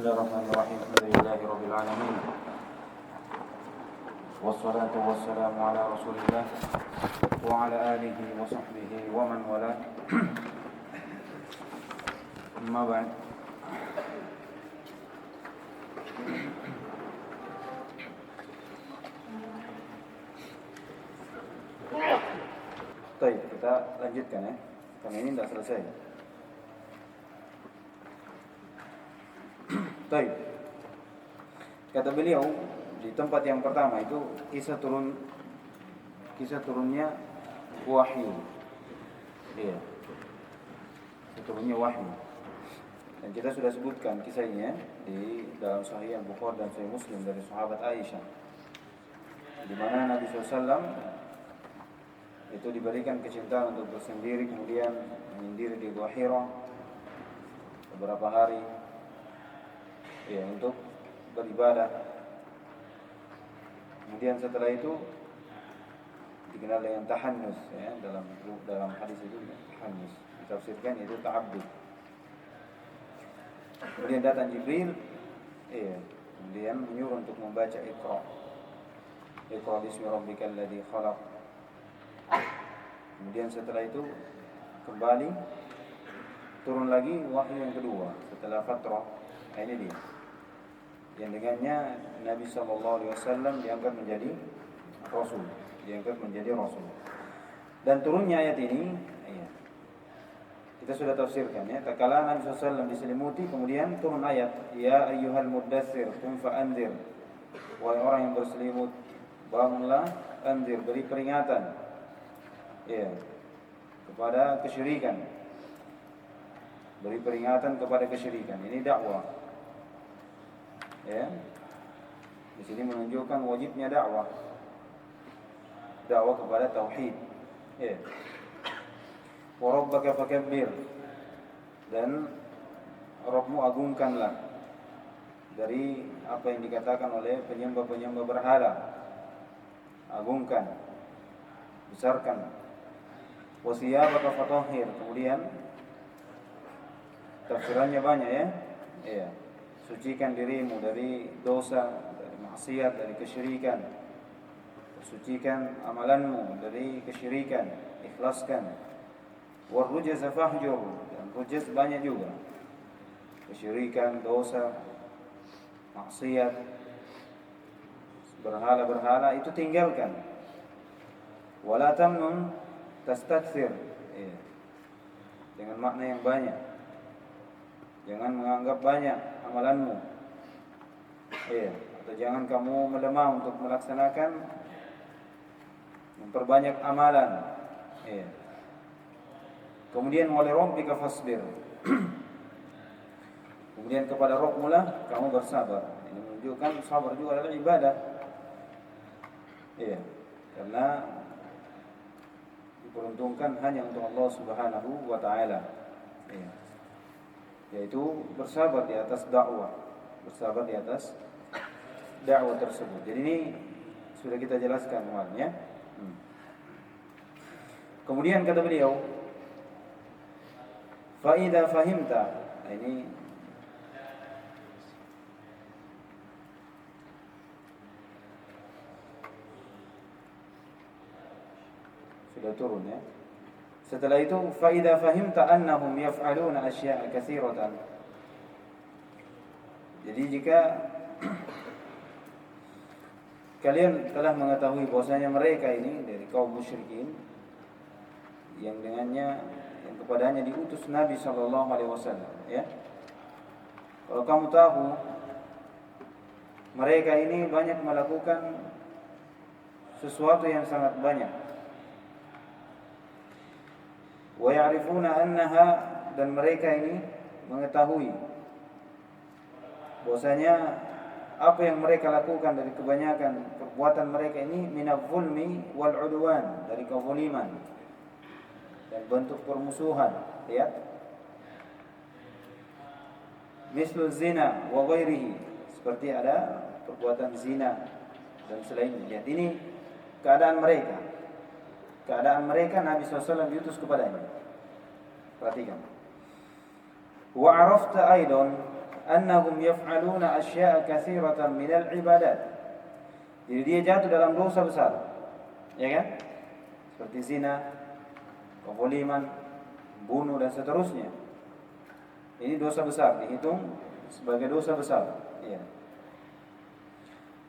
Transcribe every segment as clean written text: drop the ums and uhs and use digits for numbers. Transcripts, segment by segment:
Bismillahirrahmanirrahim. Alhamdulillahirabbil alamin. Wassalatu wassalamu ala Rasulillah wa ala alihi wa sahbihi wa man wala. Amma ba'd. Baik, kita lanjutkan ya. Karena ini tidak selesai. Baik. Kata beliau di tempat yang pertama itu kisah turunnya wahyu. Iya. Kisah turunnya wahyu. Dan kita sudah sebutkan kisahnya di dalam Sahih Al-Bukhari dan Sahih Muslim dari sahabat Aisyah. Di mana Nabi SAW itu diberikan kecintaan untuk bersendiri, kemudian menyendiri di Gua Hira beberapa hari. Ya, untuk beribadah. Kemudian setelah itu dikenal dengan tahannus ya, dalam hadis itu tahannus ditafsirkan itu ta'abbud. Kemudian datang Jibril, kemudian menyuruh untuk membaca Iqra bismi rabbikal ladzi khalaq. Kemudian setelah itu kembali turun lagi wahyu yang kedua setelah fatrah. Ini dia yang dengannya Nabi SAW diangkat menjadi Rasul, Dan turunnya ayat ini, kita sudah tafsirkan ya. Tatkala Nabi SAW diselimuti, kemudian turun ayat, Ya ayyuhal muddatsir, qum fa'anzir. Wahai orang yang berselimut, bangunlah, anzir, beri peringatan, kepada kesyirikan. Beri peringatan kepada kesyirikan. Ini dakwah. Ya. Di sini menunjukkan wajibnya dakwah kepada tauhid. Ya. Wa rabbaka fakabbir, dan Rabbmu agungkanlah dari apa yang dikatakan oleh penyembah-penyembah berhala. Agungkan, besarkan. Wa siyabaka fatahhir, kemudian tafsirannya banyak ya. Iya. Sucikan dirimu dari dosa, dari maksiat, dari kesyirikan. Sucikan amalanmu dari kesyirikan, ikhlaskan. Warrujaz fahjur, dan rujaz banyak juga. Kesyirikan, dosa, maksiat, berhala-berhala itu tinggalkan. Wala tamnun tastakthir. Dengan makna yang banyak. Jangan menganggap banyak amalanmu. Atau jangan kamu melemah untuk memperbanyak amalan. Kemudian wali rabbika fasbir. Kemudian kepada Rabbmu lah kamu bersabar. Ini menunjukkan sabar juga adalah ibadah. Karena diperuntukkan hanya untuk Allah Subhanahu wa taala. Yaitu bersabar di atas dakwah, tersebut. Jadi ini sudah kita jelaskan kemarin ya. Kemudian kata beliau, fa idza fahimta. Ini sudah turun ya. Setelah itu fa idza fahimta annahum yaf'aluna asya'a katsiratan. Jadi jika kalian telah mengetahui bahwasanya mereka ini dari kaum musyrikin yang kepadanya diutus Nabi sallallahu alaihi wasallam ya. Kalau kamu tahu mereka ini banyak melakukan sesuatu yang sangat banyak. Wa ya'rifuna annaha, dan mereka ini mengetahui bahwasanya apa yang mereka lakukan dari kebanyakan perbuatan mereka ini minadh-dhulmi wal 'udwan, dari kezaliman dan bentuk permusuhan. Lihat, mislu zina wa ghairihi, seperti ada perbuatan zina dan selainnya. Lihat, ini keadaan mereka Nabi SAW diutus kepadanya. Perhatikan. Wa arafta aidan annahum yaf'aluna asya'a katsiratan minal ibadat. Jadi dia jatuh dalam dosa besar. Ya kan? Seperti zina, kezaliman, bunuh dan seterusnya. Ini dosa besar, dihitung sebagai dosa besar. Ya.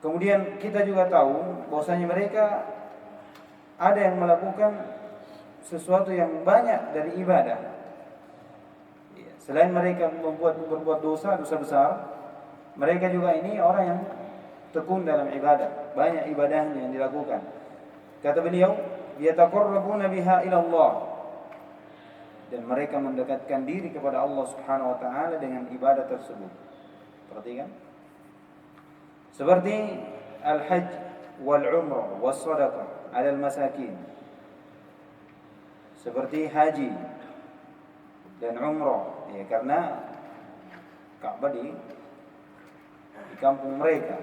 Kemudian kita juga tahu bahwasanya mereka ada yang melakukan sesuatu yang banyak dari ibadah. Ya. Selain mereka berbuat dosa besar, mereka juga ini orang yang tekun dalam ibadah, banyak ibadahnya yang dilakukan. Kata beliau, yataqarrabuna biha ila Allah, dan mereka mendekatkan diri kepada Allah Subhanahu wa taala dengan ibadah tersebut. Perhatikan. Seperti al-hajj wal umrah was sadaqah 'ala al-masakin. Seperti haji dan umrah, ya, karena Ka'bah di kampung mereka.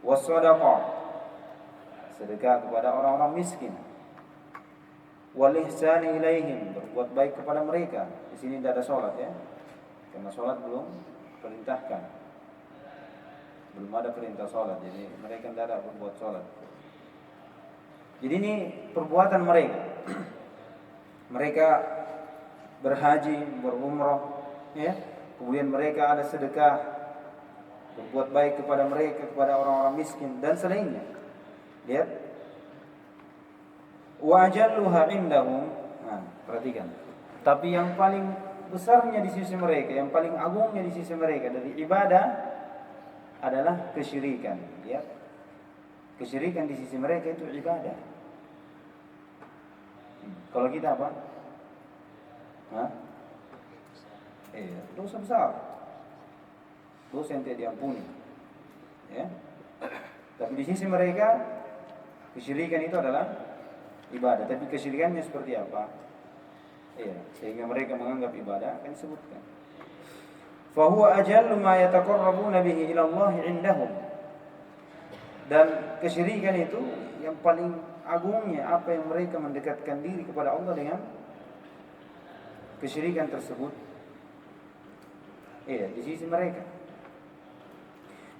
Was sadaqah, sedekah kepada orang-orang miskin. Wal ihsani ilaihim, berbuat baik kepada mereka. Di sini tidak ada salat, ya. Karena salat belum perintahkan. Belum ada perintah salat, jadi mereka tidak ada berbuat salat. Jadi ini perbuatan mereka. Mereka berhaji, berumrah, ya. Kemudian mereka ada sedekah, berbuat baik kepada mereka, kepada orang-orang miskin dan selainnya. Lihat. Wa ajalluha indahum. Nah, perhatikan. Tapi yang paling besarnya di sisi mereka, yang paling agungnya di sisi mereka dari ibadah adalah kesyirikan. Ya. Kesyirikan di sisi mereka itu ibadah. Kalau kita apa? Hah? Dosa besar. Dosa yang tidak diampuni. Ya. Tapi di sisi mereka kesyirikan itu adalah ibadah, tapi kesyirikannya seperti apa? Iya, sehingga mereka menganggap ibadah akan disebutkan. Fa huwa ajallu ma yataqarrabuna bihi ila Allah indahum. Dan kesyirikan itu yang paling agungnya apa yang mereka mendekatkan diri kepada Allah dengan kesyirikan tersebut. Iya, di sisi mereka.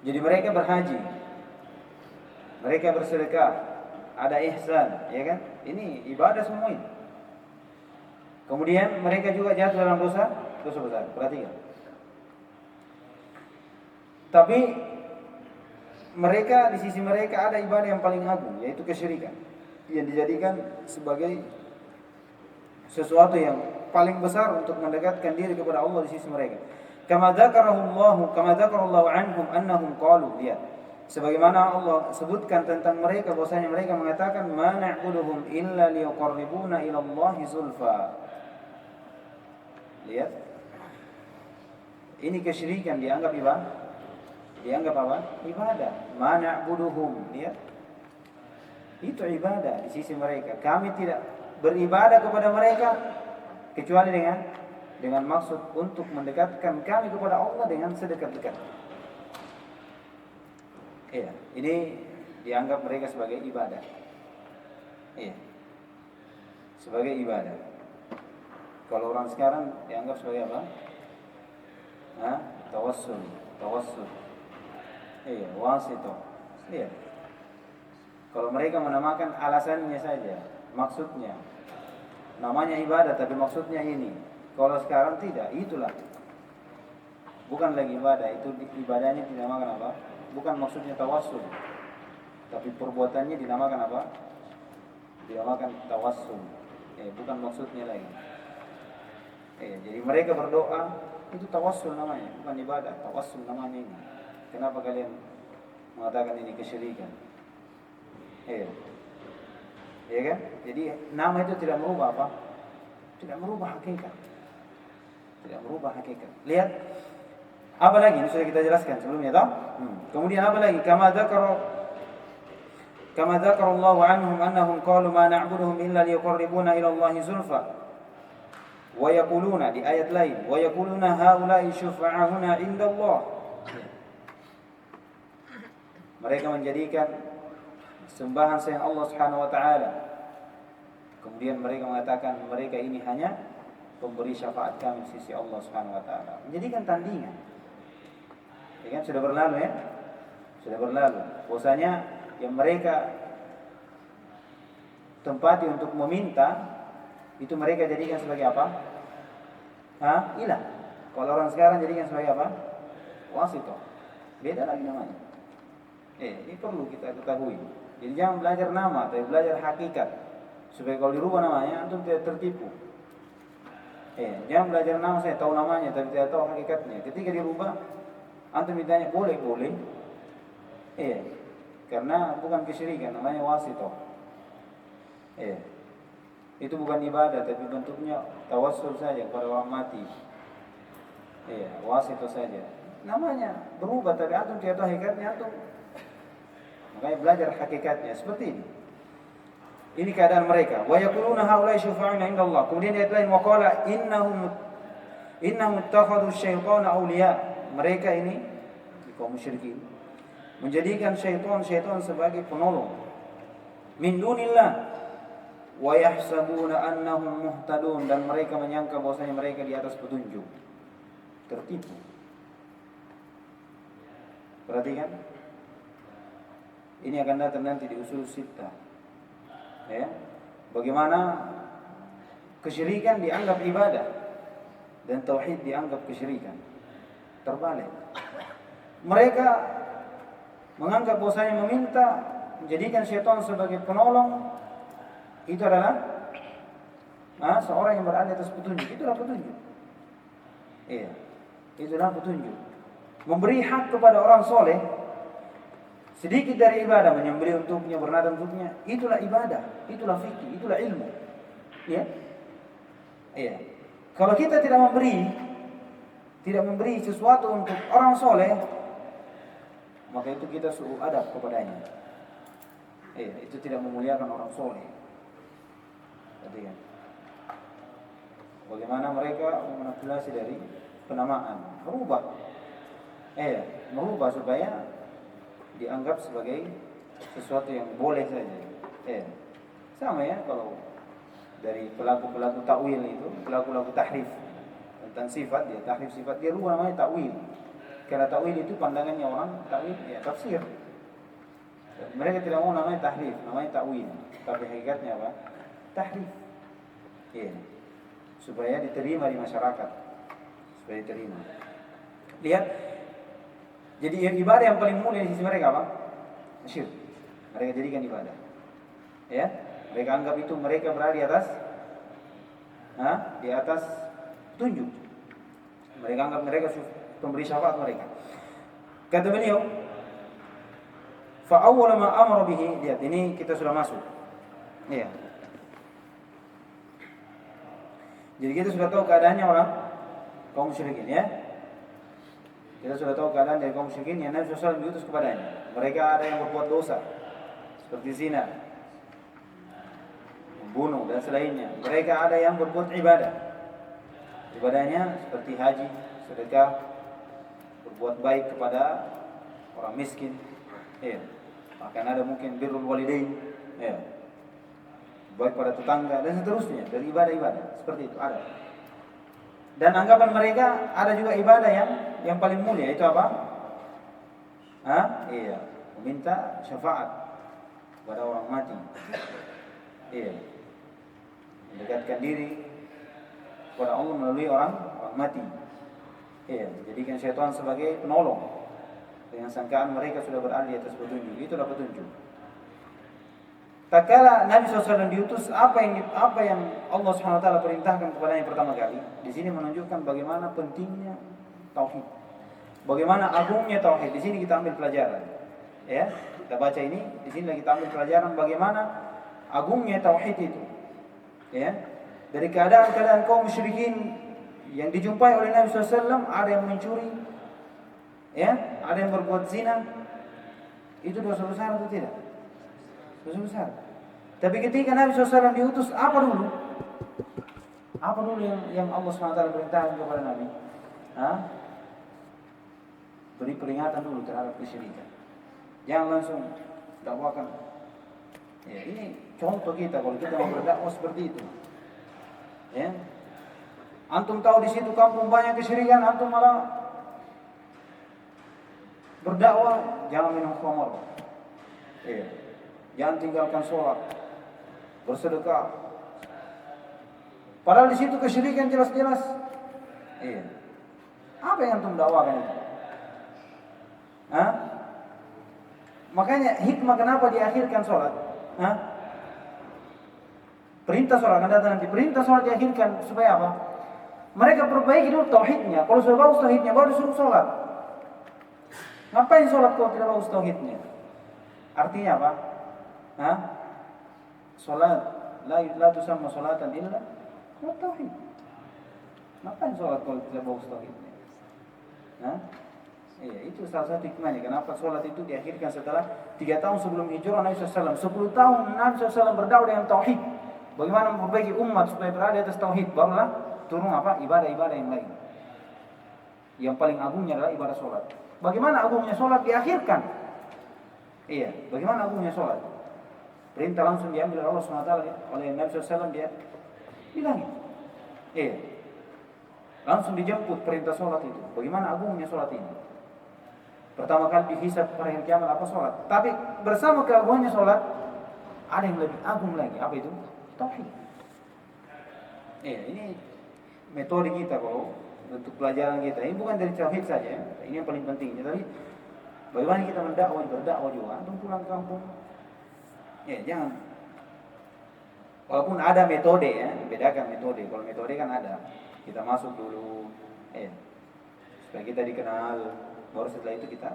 Jadi mereka berhaji, mereka bersedekah, ada ihsan, ya kan? Ini ibadah semua ini. Kemudian mereka juga jatuh dalam dosa besar. Perhatikan. Tapi mereka di sisi mereka ada ibadah yang paling agung, yaitu kesyirikan, yang dijadikan sebagai sesuatu yang paling besar untuk mendekatkan diri kepada Allah di sisi mereka. Kama dzakarallahu anhum annahum qalu, lihat. Sebagaimana Allah sebutkan tentang mereka, bahwasanya mereka mengatakan ma na'buduhum illa liyuqarribuna ila Allahi zulfa. Lihat. Ini kesyirikan dianggap ibadah. Dianggap apa? Ibadah. Ma na'buduhum, lihat. Itu ibadah di sisi mereka. Kami tidak beribadah kepada mereka kecuali dengan maksud untuk mendekatkan kami kepada Allah dengan sedekat-dekat. Iya, ini dianggap mereka sebagai ibadah. Iya, sebagai ibadah. Kalau orang sekarang dianggap sebagai apa? Tawassul. Iya, wasito. Iya. Kalau mereka menamakan alasannya saja, maksudnya. Namanya ibadah, tapi maksudnya ini. Kalau sekarang tidak, itulah. Bukan lagi ibadah, itu ibadahnya dinamakan apa? Bukan maksudnya tawassul, tapi perbuatannya dinamakan apa? Dinamakan tawassul. Bukan maksudnya lagi. Jadi mereka berdoa itu tawassul namanya, bukan ibadah. Tawassul namanya ini. Kenapa kalian mengatakan ini kesyirikan? Ya kan? Jadi nama itu tidak merubah apa? Tidak merubah hakikat. Tidak merubah hakikat. Lihat. Apa lagi? Ini sudah kita jelaskan sebelumnya, toh? Kemudian apa lagi? Kama dzakara Allah anhum annahum qalu ma na'buduhum illa liyuqarribuna ila Allah zulfa. Wa yaquluna, di ayat lain, wa yaquluna haula'i syufa'ahuna 'inda Allah. Mereka menjadikan sembahan selain Allah Subhanahu wa taala. Kemudian mereka mengatakan mereka ini hanya pemberi syafaat kami di sisi Allah Subhanahu wa taala. Menjadikan tandingan. Ya kan sudah berlalu ya. Sudah berlalu. Bahwasanya yang mereka tempati untuk meminta itu mereka jadikan sebagai apa? Ilah. Kalau orang sekarang jadikan sebagai apa? Wasithah. Beda lagi namanya. Ini perlu kita ketahui. Jadi jangan belajar nama, tapi belajar hakikat. Supaya kalau dirubah namanya antum tidak tertipu. Jangan belajar nama, saya tahu namanya tapi tidak tahu hakikatnya. Ketika dirubah antum ditanya boleh. Karena bukan kesyirikan, namanya wasithah. Itu bukan ibadah tapi bentuknya tawassul saja kepada orang mati. Wasithah saja. Namanya berubah tapi antum tidak tahu hakikatnya antum. Makanya belajar hakikatnya seperti ini. Ini keadaan mereka. Wa yaquluna haula'i syufa'una 'inda Allah. Kemudian ayat lain wa qala innahum ittakhadhu asy-syaitana awliya. Mereka ini kaum musyrikin menjadikan syaitan sebagai penolong min dunillah wa yahsabuna annahum muhtadun, dan mereka menyangka bahwasanya mereka di atas petunjuk. Tertipu. Perhatikan. Ini akan datang nanti di usul sittah. Bagaimana kesyirikan dianggap ibadah dan tauhid dianggap kesyirikan. Terbalik. Mereka menganggap bahwasanya meminta menjadikan syaitan sebagai penolong itu adalah seorang yang berada di atas petunjuk. Itulah petunjuk. Itulah petunjuk. Memberi hak kepada orang soleh sedikit dari ibadah, menyembelih untuknya, bernadar untuknya, itulah ibadah, itulah fikih, itulah ilmu. Kalau kita tidak memberi sesuatu untuk orang soleh, maka itu kita suruh adab kepadanya. Itu tidak memuliakan orang soleh. Bagaimana mereka memanipulasi dari penamaan, merubah supaya dianggap sebagai sesuatu yang boleh saja. Sama ya kalau dari pelaku-pelaku takwil itu, pelaku-pelaku tahrif tentang sifat, dia tahrif sifat, dia rubah namanya takwil. Karena takwil itu pandangannya orang, takwil tafsir. Mereka tidak mau namanya tahrif, namanya takwil. Tapi hakikatnya apa? Tahrif. Supaya diterima di masyarakat. Supaya diterima. Lihat. Jadi ibadah yang paling mulia di sisi mereka apa? Syirik. Mereka jadikan ibadah. Mereka anggap itu mereka berada di atas petunjuk. Mereka anggap mereka pemberi syafaat mereka. Kata beliau, fa awwal ma amara bihi, lihat ini kita sudah masuk. Jadi kita sudah tahu keadaannya orang kaum musyrikin Kita sudah tahu keadaan dari kaum musyrikin yang Nabi SAW diutus kepadanya. Mereka ada yang berbuat dosa seperti zina, membunuh dan selainnya. Mereka ada yang berbuat ibadah. Ibadahnya seperti haji, sedekah, berbuat baik kepada orang miskin. Bahkan ada mungkin birrul walidain, baik pada tetangga dan seterusnya dari ibadah-ibadah seperti itu ada. Dan anggapan mereka ada juga ibadah yang paling mulia, itu apa? Meminta syafaat kepada orang mati. Mendekatkan diri kepada Allah melalui orang mati. Jadikan syaitan sebagai penolong. Dengan sangkaan mereka sudah berada di atas petunjuk. Itulah petunjuk. Tak kala Nabi SAW diutus, apa yang Allah SWT perintahkan kepadanya pertama kali. Di sini menunjukkan bagaimana pentingnya tauhid, bagaimana agungnya tauhid. Di sini kita ambil pelajaran. Kita baca ini, di sini kita ambil pelajaran bagaimana agungnya tauhid itu. Dari keadaan kaum musyrikin yang dijumpai oleh Nabi SAW, ada yang mencuri, ada yang berbuat zina. Itu dosa besar atau tidak? Dosa besar. Tapi ketika Nabi SAW diutus, apa dulu? Apa dulu yang Allah SWT perintahkan kepada Nabi? Beri peringatan dulu terhadap kesyirikan. Jangan langsung dakwakan. Ini contoh kita kalau kita mau berdakwah seperti itu. Antum tahu di situ kampung banyak kesyirikan, antum malah berdakwah, jangan minum khamar. Iya. Jangan tinggalkan sholat, bersedekah. Padahal di situ kesyirikan jelas-jelas. Iya. Apa yang antum dakwakan itu? Hah? Makanya hikmah kenapa diakhirkan sholat? Hah? Perintah sholat akan datang nanti. Perintah sholat diakhirkan supaya apa? Mereka perbaiki dulu tauhidnya. Kalau sudah bagus tauhidnya, baru disuruh sholat. Ngapain sholat kalau tidak bagus tauhidnya? Artinya apa? Hah? Sholat la tusamma sholatan illa wa tauhid. Ngapain sholat kalau tidak bagus tauhidnya? Hah? Iya, itu salah satu hikmahnya. Kenapa sholat itu diakhirkan setelah 3 tahun sebelum hijrah Nabi SAW. 10 tahun Nabi SAW berdakwah dengan tauhid. Bagaimana memperbaiki umat supaya berada di atas tauhid. Barulah turun apa? Ibadah-ibadah yang lain. Yang paling agungnya adalah ibadah sholat. Bagaimana agungnya sholat diakhirkan? Iya, bagaimana agungnya sholat? Perintah langsung diambil oleh Allah SWT oleh Nabi SAW dia bilangin. Iya. Langsung dijemput perintah sholat itu. Bagaimana agungnya sholat ini? Pertama kali dihisab pada hari kiamat apa sholat. Tapi bersama keagungannya sholat, ada yang lebih agung lagi. Apa itu? Tauhid. Ini metode kita kalau untuk pelajaran kita. Ini bukan dari tauhid saja. Ini yang paling penting. Tapi bagaimana kita berdakwah juga. Antum pulang kampung. Jangan. Walaupun ada metode ya, bedakan metode. Kalau metode kan ada. Kita masuk dulu. Supaya kita dikenal. Baru setelah itu kita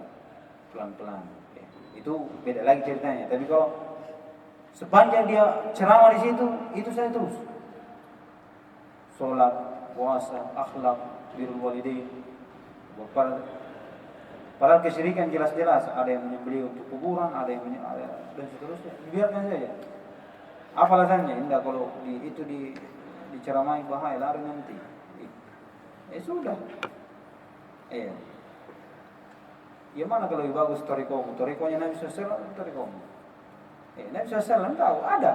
pelan-pelan. Itu beda lagi ceritanya. Tapi kalau sepanjang dia ceramah di situ, itu saya terus. Sholat, puasa, akhlak, birrul walidain. Padahal kesyirikan jelas-jelas. Ada yang menyembelih untuk kuburan, ada yang dan seterusnya. Biarkan saja. Apa alasannya? Indah kalau diceramai bahaya, lari nanti. Sudah. Ya mana kalau lebih bagus torikonya Nabi SAW, torikomu. Nabi SAW tahu ada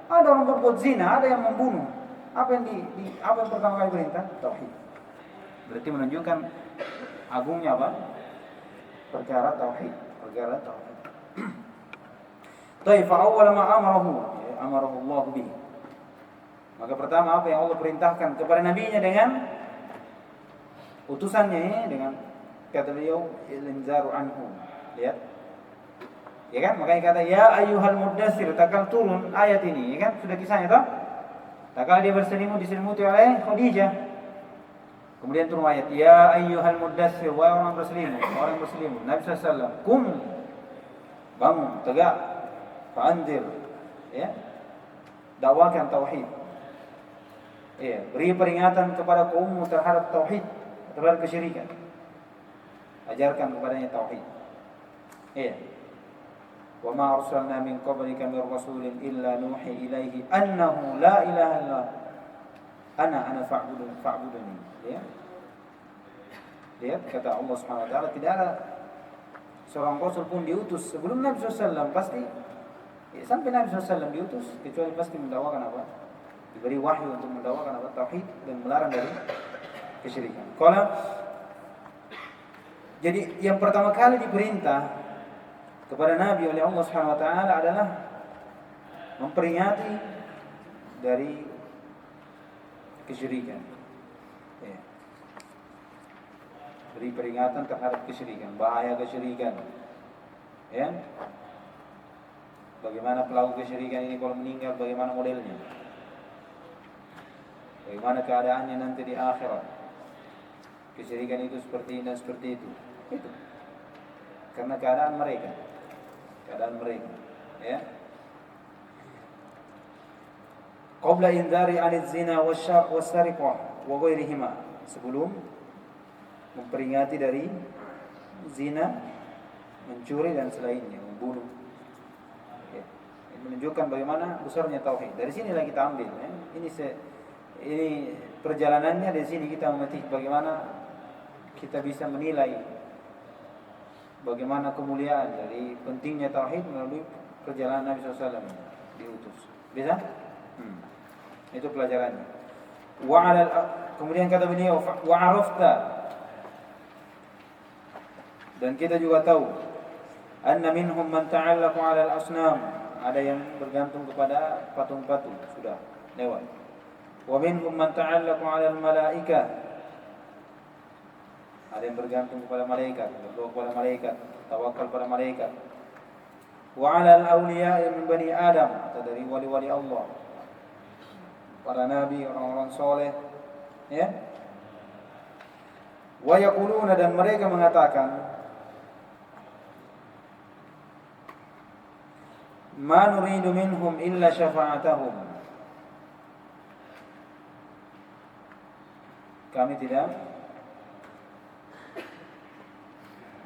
orang berbuat zina, ada yang membunuh. Apa yang pertama kali perintah? Tauhid. Berarti menunjukkan agungnya apa? Perkara tauhid. Fa awwal ma amarahu Allah bihi. Maka pertama apa yang Allah perintahkan kepada nabinya dengan utusannya dengan kata beliau ilinzaru anhu. Lihat. Ya kan? Makanya kata ya ayyuhal muddatsir, takal turun ayat ini, ya kan? Sudah kisahnya toh? Takal dia diselimuti oleh Khadijah. Kemudian turun ayat ya ayyuhal muddatsir, wahai orang berselimut. Nabi sallallahu kum, bangun, tegak, fa'anzir. Ya. Dakwakan tauhid. Beri peringatan kepada kaummu terhadap tauhid, terhadap kesyirikan. Ajarkan kepadanya tauhid. Wa ma arsalna min qablika min rasulin illa nuhi ilaihi annahu la ilaha illa ana fa'buduni. Lihat kata Allah Subhanahu wa taala, tidak ada seorang rasul pun diutus sebelum Nabi SAW pasti sampai Nabi SAW diutus kecuali pasti mendakwakan apa? Diberi wahyu untuk mendakwakan apa? Tauhid dan melarang dari kesyirikan. Jadi yang pertama kali diperintah kepada Nabi oleh Allah Subhanahu wa taala adalah memperingati dari kesyirikan. Beri peringatan terhadap kesyirikan, bahaya kesyirikan. Bagaimana pelaku kesyirikan ini kalau meninggal, bagaimana modelnya? Bagaimana keadaannya nanti di akhirat? Kesyirikan itu seperti ini dan seperti itu. Itu karena keadaan mereka ya. Qabla indari 'anil zina wasyariqah wa ghairihima, sebelum memperingati dari zina, mencuri dan selainnya, membunuh. Ini menunjukkan bagaimana besarnya tauhid. Dari sinilah kita ambil ya. Ini perjalanannya, dari sini kita memetik bagaimana kita bisa menilai bagaimana kemuliaan dari pentingnya tauhid melalui perjalanan Nabi SAW diutus. Bisa? Itu pelajarannya. Kemudian kata beliau, wa arafta, dan kita juga tahu, anna minhum man ta'allaqu 'ala al-asnam, ada yang bergantung kepada patung-patung, sudah lewat. Wa minhum man ta'allaqu 'ala al-malaikah, ada yang bergantung kepada malaikat, berdoa kepada malaikat, tawakal pada malaikat. Wa 'ala al-awliya min bani Adam, atau dari wali-wali Allah, para nabi, orang-orang soleh, ya. Wa yaquluna, dan mereka mengatakan, ma nuridu minhum illa syafa'atahum, kami tidak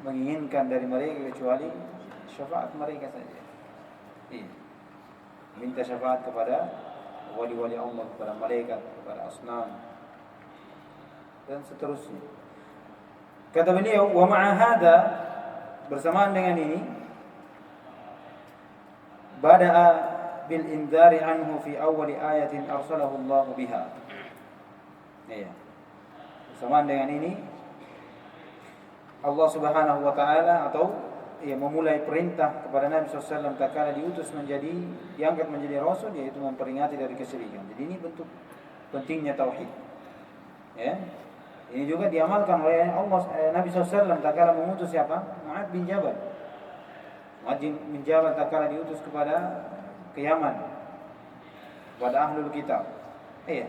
menginginkan dari mereka kecuali syafaat mereka saja. Minta syafaat kepada wali-wali Allah, kepada malaikat, kepada asnam, dan seterusnya. Kata beliau, wa ma'a hada, bersamaan dengan ini, bada'a bil indari anhu fi awwali ayatin arsalahu Allah biha. Ya. Bersamaan dengan ini, Allah Subhanahu wa taala atau memulai perintah kepada Nabi SAW tatkala diangkat menjadi rasul, yaitu memperingati dari kesyirikan. Jadi ini bentuk pentingnya tauhid. Ya. Ini juga diamalkan oleh Nabi SAW tatkala mengutus siapa? Mu'adz bin Jabal. Mu'adz bin Jabal tatkala diutus ke Yaman, kepada ahlul kitab. Iya.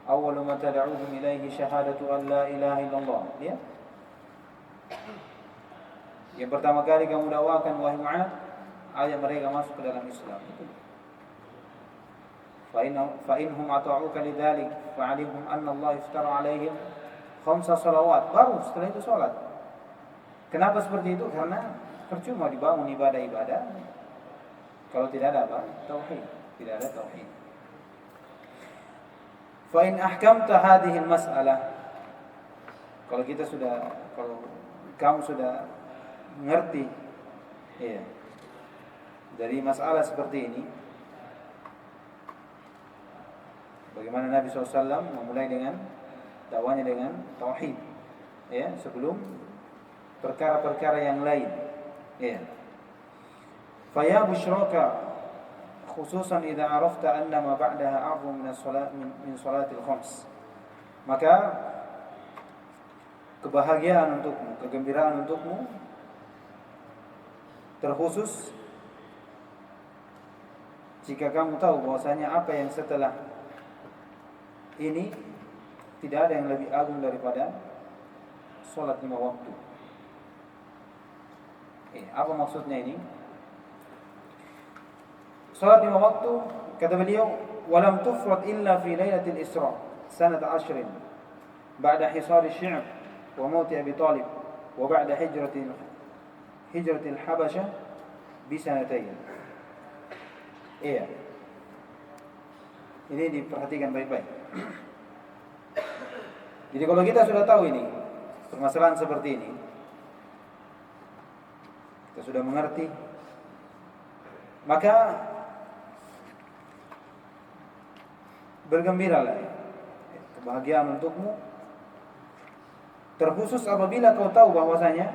Awwalu ma tad'uuhum ilaihi syahadatu an la ilaha illallah. Ya. Yang pertama kali kamu dakwakan wahai Mu'adz, agar mereka masuk ke dalam Islam. Fa inhum ata'uka lidzalik fa'alimhum anna Allah iftara 'alaihim 5 salawat. Baru setelah itu salat. Kenapa seperti itu? Karena percuma dibangun ibadah-ibadah kalau tidak ada tauhid, tidak ada tauhid. Fa in ahkamta hadhihi al-mas'alah, kalau kamu sudah mengerti dari masalah seperti ini, bagaimana Nabi SAW memulai dengan dakwanya dengan tauhid, sebelum perkara-perkara yang lain. Fa ya busyraka khususan idza arafta anna ma ba'daha a'zam min salatil khams. Maka kebahagiaan untukmu, kegembiraan untukmu terkhusus jika kamu tahu bahwasanya apa yang setelah ini tidak ada yang lebih agung daripada salat 5 waktu. Apa maksudnya ini? Salat 5 waktu, kata beliau, walam tufrad illa fi lailatul Isra sanata 10 ba'da hisar asy-Syi'b wa maut Abi Thalib wa ba'da hijratil Habasyah bi sanatayn. Iya. Ini diperhatikan baik-baik. Jadi kalau kita sudah tahu ini, permasalahan seperti ini, kita sudah mengerti, maka bergembiralah, kebahagiaan untukmu terkhusus apabila kau tahu bahwasanya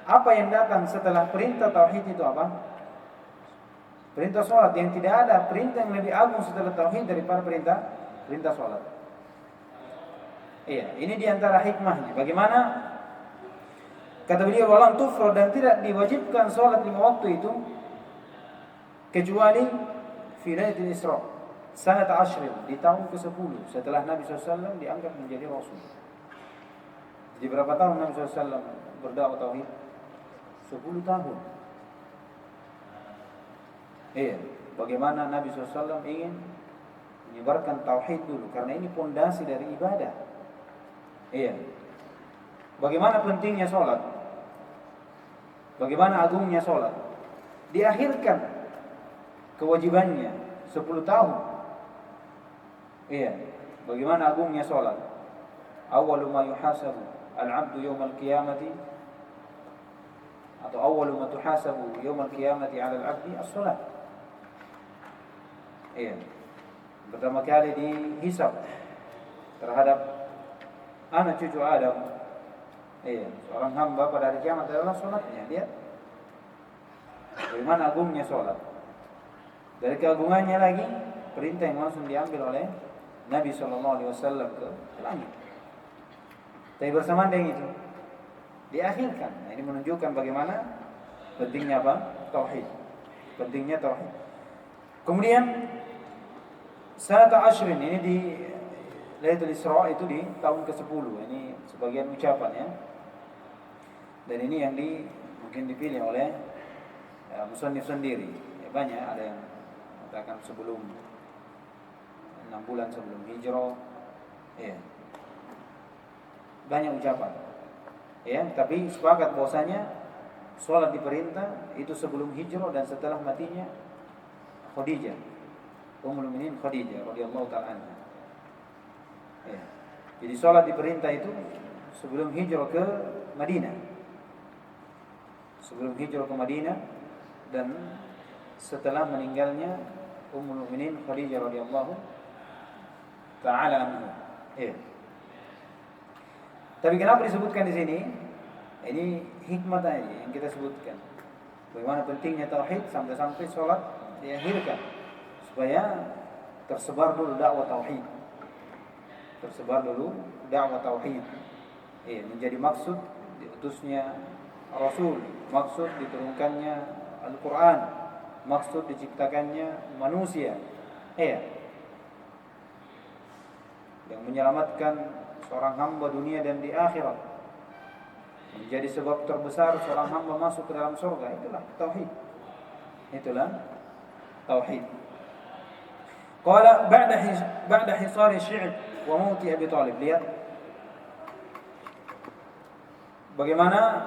apa yang datang setelah perintah tauhid itu apa? Perintah salat, yang tidak ada perintah yang lebih agung setelah tauhid daripada perintah salat. Iya, ini diantara hikmahnya. Bagaimana? Kata beliau, walam tufrad, dan tidak diwajibkan salat 5 waktu itu kecuali fi lailatul Isra sanat 10, di tahun ke-10 setelah Nabi SAW diangkat menjadi rasul. Jadi berapa tahun Nabi SAW berdakwah tauhid? 10 tahun. Iya, bagaimana Nabi SAW ingin menyebarkan tauhid dulu, karena ini pondasi dari ibadah. Iya. Bagaimana pentingnya sholat, bagaimana agungnya sholat, diakhirkan kewajibannya 10 tahun. Iya, bagaimana agungnya sholat. Awwalu ma yuhasabu al-'abdu yawmal qiyamati, atau awwalu ma tuhasabu yawmal qiyamati 'ala al-'abdi as-shalah. Iya. Pertama kali dihisab terhadap anak cucu Adam. Iya, seorang hamba pada hari kiamat adalah sholatnya. Lihat bagaimana agungnya sholat. Dari keagungannya lagi, perintah yang langsung diambil oleh Nabi SAW ke langit. Tapi bersamaan dengan itu diakhirkan. Nah, ini menunjukkan bagaimana pentingnya apa? Tauhid. Pentingnya tauhid. Kemudian sanata ashrin, ini di Lailatul Isra itu di tahun ke-10. Ini sebagian ucapan ya. Dan ini yang mungkin dipilih oleh musannif sendiri. Ya, banyak ada yang mengatakan sebelum 6 bulan sebelum hijrah. Ya. Banyak ucapan. Ya, tapi sepakat bahwasanya salat diperintah itu sebelum hijrah dan setelah matinya Khadijah. Ummul Mukminin Khadijah radhiyallahu ta'ala anha. Ya. Jadi salat diperintah itu sebelum hijrah ke Madinah. Sebelum hijrah ke Madinah dan setelah meninggalnya Ummul Mukminin Khadijah radhiyallahu ta'ala anha. Ya. Tapi kenapa disebutkan di sini? Ini hikmah tadi yang kita sebutkan. Bagaimana pentingnya tauhid sampai-sampai salat diakhirkan supaya tersebar dulu dakwah tauhid. Tersebar dulu dakwah tauhid. Menjadi maksud diutusnya Rasul, maksud diturunkannya Al-Quran, maksud diciptakannya manusia. Yang menyelamatkan seorang hamba dunia dan di akhirat, menjadi sebab terbesar seorang hamba masuk ke dalam surga. Itulah tauhid. Itulah tauhid. Qala ba'da hisar Syi'b wa mauti Abi Thalib. Lihat bagaimana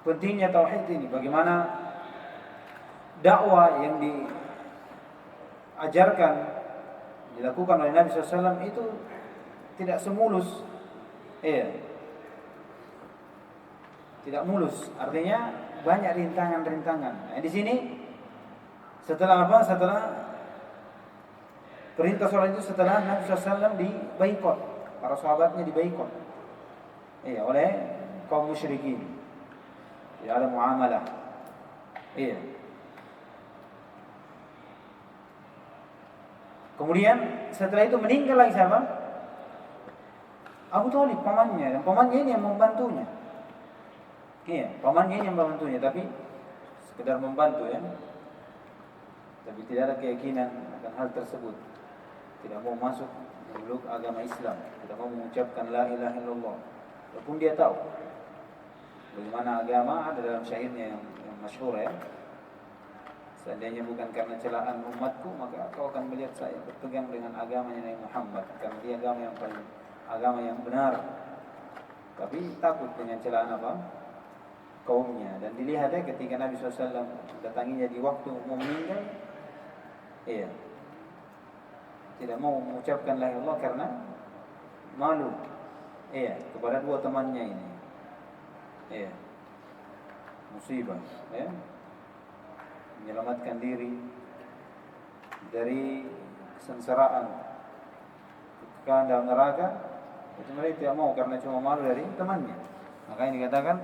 pentingnya tauhid ini, bagaimana dakwah yang diajarkan dilakukan oleh Nabi SAW itu tidak semulus. Tidak mulus. Artinya banyak rintangan-rintangan. Nah, di sini setelah apa? Setelah perintah sholat itu, setelah Nabi SAW dibaikot, para sahabatnya dibaikot oleh kaum musyrikin. Tidak ada muamalah. Kemudian setelah itu meninggal lagi siapa? Abu Thalib, pamannya. Dan pamannya ini yang membantunya. Pamannya ini yang membantunya, tapi sekedar membantu ya. Tapi tidak ada keyakinan akan hal tersebut. Tidak mau masuk memeluk agama Islam, tidak mau mengucapkan la ilaha illallah. Walaupun dia tahu bagaimana agama, ada dalam syairnya yang masyhur ya. Seandainya bukan karena celaan umatku, maka kau akan melihat saya berpegang dengan agamanya Nabi Muhammad, karena dia agama yang benar. Tapi takut dengan celaan apa? Kaumnya. Dan dilihat ya ketika Nabi SAW datanginya di waktu mau meninggal, tidak mau mengucapkan la ilaha illallah karena malu kepada dua temannya ini. Musibah menyelamatkan diri dari kesengsaraan kekekalan dalam neraka, itu mereka tidak mau karena cuma malu dari temannya. Makanya dikatakan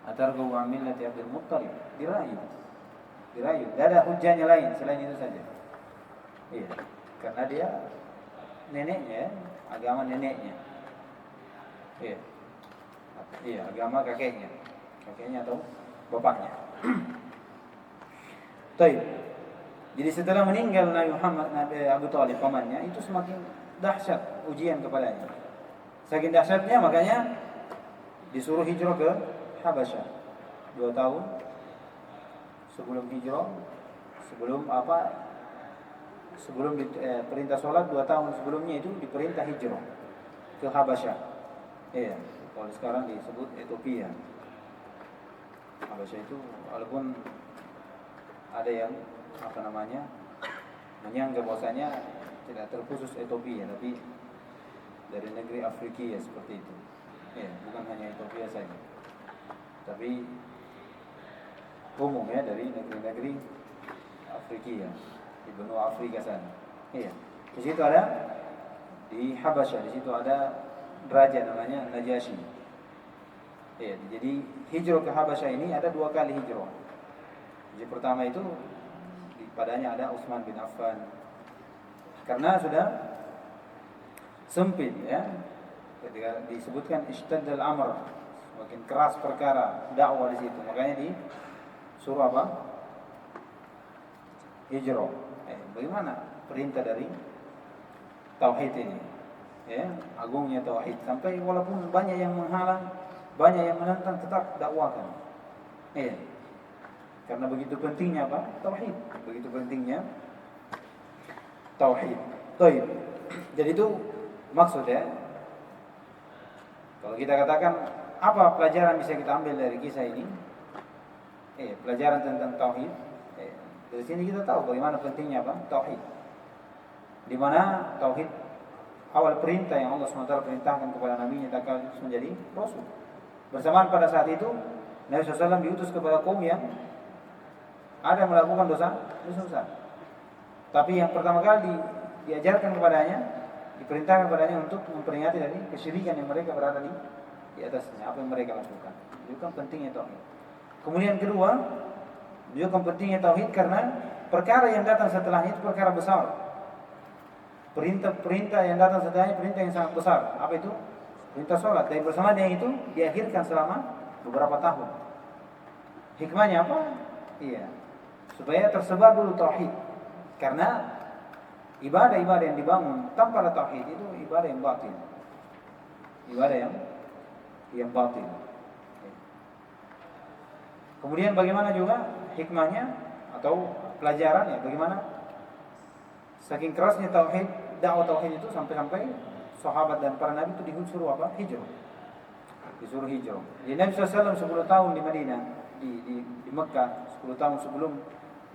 atarghabu an millati Abdul Muttalib, dirayu. Tidak ada hujahnya lain selain itu saja. Karena dia neneknya, agama neneknya. Agama kakeknya atau bapaknya. Baik. Jadi setelah meninggal Nabi Abu Thalib pamannya, itu semakin dahsyat ujian kepadanya. Saking dahsyatnya makanya disuruh hijrah ke Habasyah 2 tahun sebelum hijrah, sebelum perintah sholat 2 tahun sebelumnya itu diperintah hijrah ke Habasyah. Kalau sekarang disebut Ethiopia. Habasyah itu walaupun ada yang menyanggah bahwasanya tidak terkhusus Ethiopia, tapi dari negeri Afrika seperti itu. Bukan hanya Ethiopia saja, tapi umum dari negeri-negeri Afrika di benua Afrika sana. Di situ ada di Habasyah, di situ ada raja namanya Najasyi. Ya, jadi hijrah ke Habasyah ini ada 2 kali hijrah. Jadi pertama itu padanya ada Utsman bin Affan. Karena sudah sempit ya. Ketika disebutkan ishtadal amr, semakin keras perkara dakwah di situ. Makanya disuruh apa? Hijrah. Bagaimana perintah dari tauhid ini? Ya, agungnya tauhid sampai walaupun banyak yang menghalang, banyak yang menentang, tetap dakwahkan. Karena begitu pentingnya apa? Tauhid. Begitu pentingnya tauhid. Baik. Jadi itu maksudnya. Kalau kita katakan apa pelajaran bisa kita ambil dari kisah ini? Pelajaran tentang tauhid. Dari sini kita tahu bagaimana pentingnya apa? Tauhid. Di mana tauhid awal perintah yang Allah SWT perintahkan kepada Nabi-Nya harus menjadi Rasul. Bersamaan pada saat itu Nabi SAW diutus kepada kaum yang ada melakukan dosa besar. Tapi yang pertama kali diajarkan kepadanya, diperintahkan kepadanya untuk memperingati dari kesyirikan yang mereka berada di atasnya, apa yang mereka lakukan. Itu kan pentingnya tauhid. Kemudian kedua, juga pentingnya tauhid karena perkara yang datang setelahnya itu perkara besar. Perintah yang datang setelahnya perintah yang sangat besar. Apa itu? Perintah sholat. Dan bersama dengan itu diakhirkan selama beberapa tahun. Hikmahnya apa? Supaya tersebar dulu tauhid. Karena ibadah-ibadah yang dibangun tanpa ada tauhid itu ibadah yang batil. Ibadah yang batil. Kemudian bagaimana juga hikmahnya atau pelajarannya, bagaimana saking kerasnya tauhid, dakwah tauhid itu sampai-sampai sahabat dan para nabi itu disuruh apa? Hijrah. Disuruh hijrah. Jadi Nabi SAW 10 tahun di Madinah, di Mekah, 10 tahun sebelum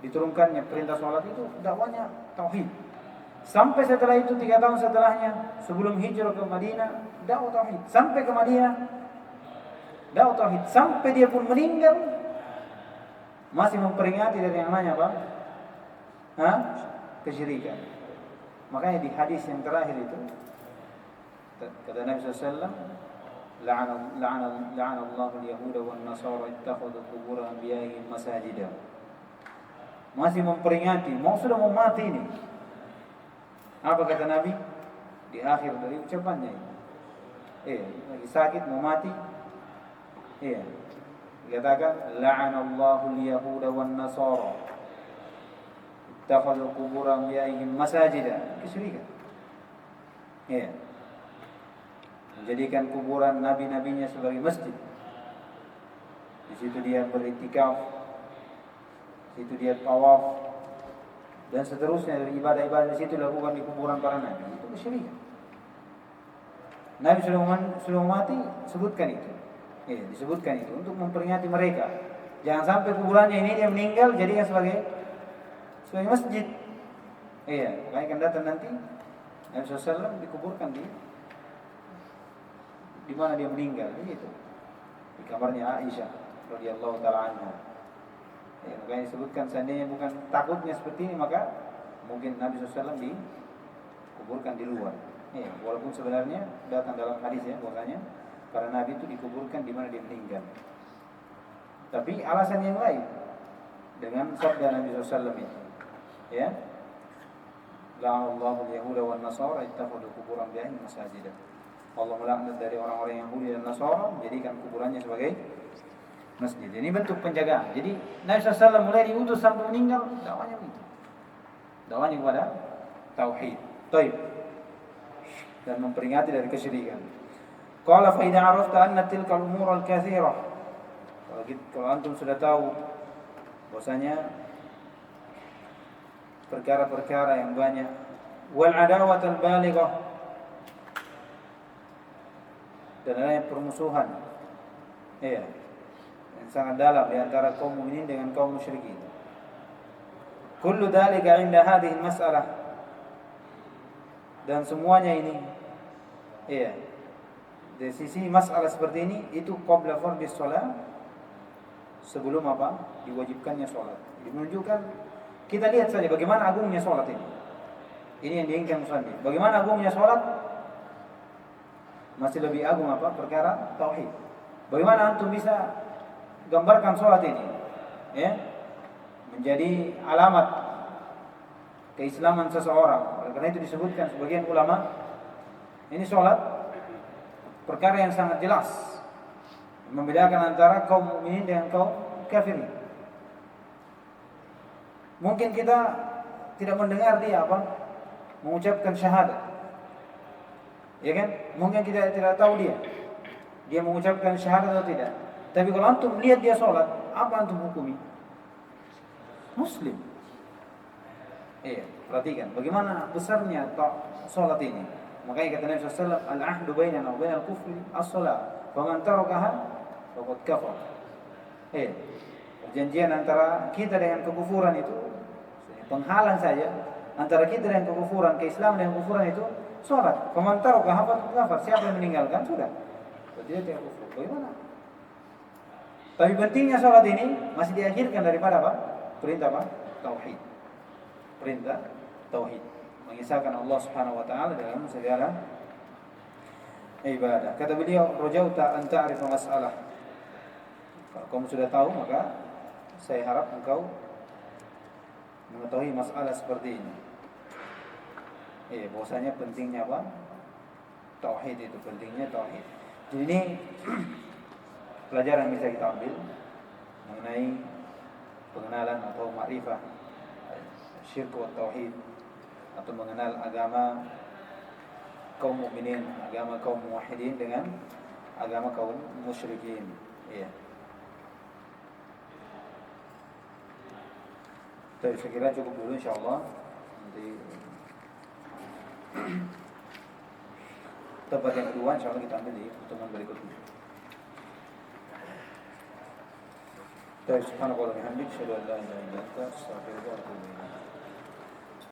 diturunkannya perintah sholat itu dakwanya tauhid. Sampai setelah itu 3 tahun setelahnya sebelum hijrah ke Madinah, dakwah tauhid. Sampai ke Madinah, dakwah tauhid. Sampai dia pun meninggal masih memperingati dari yang namanya apa? Kesyirikan. Makanya di hadis yang terakhir itu kata Nabi SAW, la'ana Allahu al-yahuda wan nasara ittakhadhu qubur anbiya'ihim masajida. Masih memperingati, sudah mau mati ini. Apa kata Nabi di akhir dari ucapannya ini? Lagi sakit mau mati. Dikatakan la'ana Allahu al-yahuda wan nasara ittakhadhu qubur anbiya'ihim masajida. Kesyirikan. Menjadikan kuburan nabi-nabinya sebagai masjid. Di situ dia beriktikaf, di situ dia tawaf dan seterusnya dari ibadah-ibadah di situ dilakukan di kuburan para nabi. Itu kesyirikan. Nabi sudah mati sebutkan itu. Disebutkan itu untuk memperingati mereka. Jangan sampai kuburannya ini dia meninggal jadikan sebagai masjid. Makanya akan datang nanti Nabi SAW dikuburkan di mana dia meninggal, itu di kamarnya Aisyah radhiyallahu taala anha. Makanya disebutkan seandainya bukan takutnya seperti ini maka mungkin Nabi SAW dikuburkan di luar. Walaupun sebenarnya datang dalam hadis bahwasanya para nabi itu dikuburkan di mana dia meninggal. Tapi alasan yang lain dengan sabda Nabi SAW itu, la'anallahu al-yahuda wan nasara ittakhadhu qubur anbiya'ihim masajida. Allah melaknat dari orang-orang Yahudi dan Nasara menjadikan kuburannya sebagai masjid. Ini bentuk penjagaan. Jadi Nabi SAW mulai diutus sampai meninggal dakwahnya begitu. Dakwahnya kepada tauhid, taib, dan memperingati dari kesyirikan. Qala fa idza arafta anna tilka al-umur al-katsirah. Kalau antum sudah tahu bahwasanya perkara-perkara yang banyak wal adawat al-balighah dan adanya permusuhan yang sangat dalam di antara kaum mukminin dengan kaum musyrikin. Kullu dzalika 'inda hadhihi al-mas'alah. Dan semuanya ini dari sisi masalah seperti ini itu qabla fardhi shalah, sebelum diwajibkannya salat. Jadi menunjukkan, kita lihat saja bagaimana agungnya salat ini. Ini yang diinginkan musannif. Bagaimana agungnya sholat? Masih lebih agung apa? Perkara tauhid. Bagaimana antum bisa gambarkan sholat ini? Ya, menjadi alamat keislaman seseorang. Oleh karena itu disebutkan sebagian ulama, ini sholat perkara yang sangat jelas, membedakan antara kaum mukminin dengan kaum kafirin. Mungkin kita tidak mendengar dia mengucapkan syahadat, ya kan? Mungkin kita tidak tahu dia mengucapkan syahadat atau tidak. Tapi kalau antum lihat dia sholat, apa antum hukumi? Muslim. Perhatikan bagaimana besarnya sholat ini. Makanya kata Nabi SAW, al-ahdu bainana wa bainal kufri as-shalah, faman tarakaha faqad kafar. Perjanjian antara kita dengan kekufuran itu, penghalang saja antara kita dengan kekufuran, keislaman dengan kekufuran itu sholat. Faman tarakaha faqad kafar. Siapa yang meninggalkan sudah berarti dia kufur. Bagaimana? Tapi pentingnya sholat ini masih diakhirkan daripada apa? Perintah apa? Tauhid. Perintah tauhid, mengisahkan Allah Subhanahu wa taala dalam segala ibadah. Kata beliau, "Rajauta an ta'rifa mas'alah." Kalau kamu sudah tahu, maka saya harap engkau mengetahui masalah seperti ini. Bahwasanya pentingnya apa? Tauhid itu, pentingnya tauhid. Jadi ini pelajaran yang bisa kita ambil mengenai pengenalan atau ma'rifah syirik wa tauhid, atau mengenal agama kaum mukminin, agama kaum muwahhidin dengan agama kaum musyrikin. Jadi saya kira cukup dulu insyaallah. Nanti tempat yang kedua insyaallah kita ambil di pertemuan berikutnya. Subhanallah wa bihamdihi, asyhadu an la ilaha illa anta, astaghfiruka